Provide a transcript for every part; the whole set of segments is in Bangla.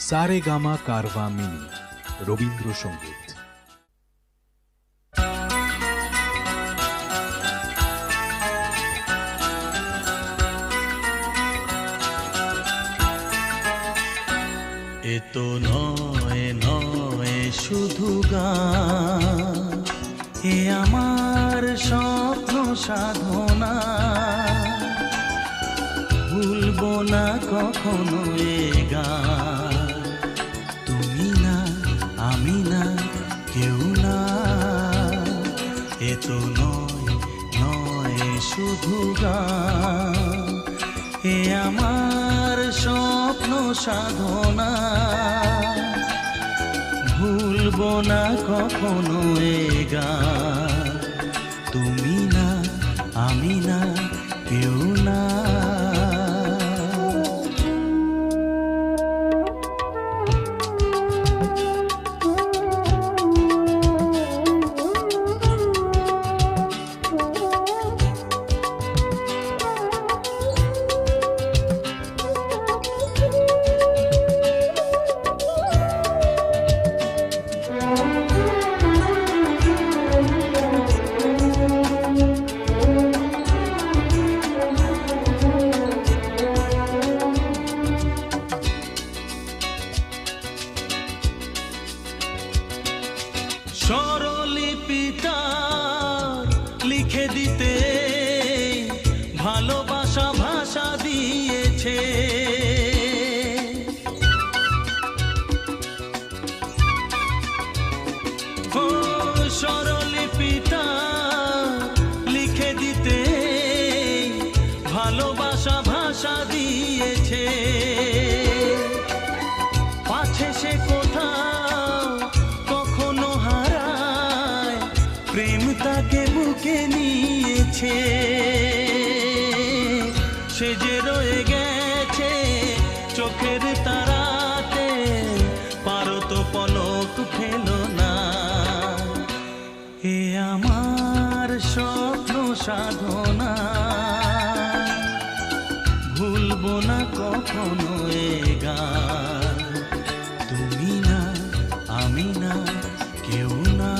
সারেগামা কারভা মিনি রবীন্দ্রসঙ্গীত। এ তো নয় নয় শুধু গান, এ আমার স্বপ্ন সাধনা। ভুলবো না কখনো এ গান, তুমি না আমি না কেউ না। এ তো নয় নয় শুধু গান, এ আমার স্বপ্ন সাধনা। ভুলবো না কখনো এ গান, তুমি না আমি না কেউ না। স্বরলিপিটা লিখে দিতে ভালোবাসা ভাষা দিয়েছে। ও স্বরলিপিটা লিখে দিতে ভালোবাসা ভাষা দিয়েছে। পাছে সে কোথাও কখনো হারায়, প্রেম তাকে বুকে নিয়েছে। সে যে রয়ে গেছে চোখের তারাতে, পারো তো পলক ফেলো না। এ আমার স্বপ্ন সাধনা, ভুলবো না কখনো এ গান, তুমি না আমি না কেউ না।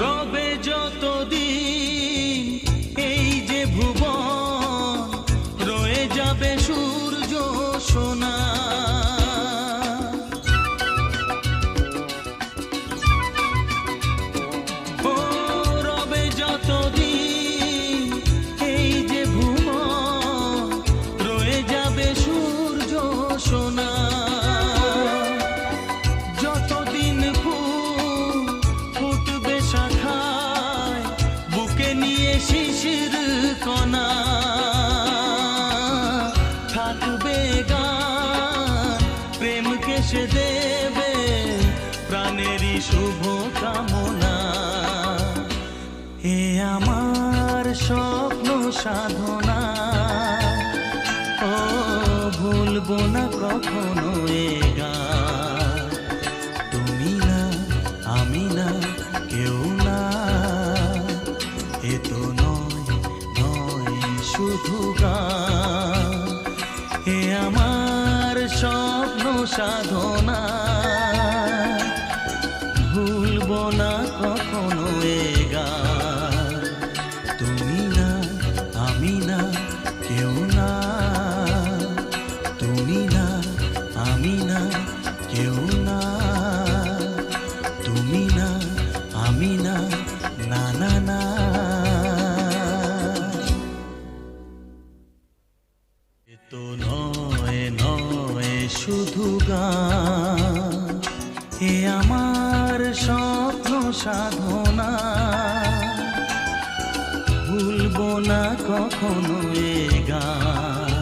রবে যতদিন এই যে ভুবন, রয়ে যাবে সূর্য সোনা। ও রবে যতদিন এই যে ভুবন, রয়ে যাবে সূর্য সোনা। যতদিন ফুল ফুটবে শাখায়, বুকে নিয়ে শিশির কণা। থাকবে গান, প্রেমকে সে দেবে প্রাণেরই শুভ কামনা। এ আমার স্বপ্ন সাধনা, ও ভুলবো না কখনো এ গান, তুমি না আমি না কেউ না। এ তো নয় নয় শুধু গান, এ আমার স্বপ্ন সাধনা। ভুলবো না কখনো এ গান, তুমি না আমি না কেউ না। তুমি না আমি না কেউ না। তুমি না আমি না না না না। এ তো নয় নয় শুধু গান, এ আমার স্বপ্ন সাধনা। না কখনো এ গান।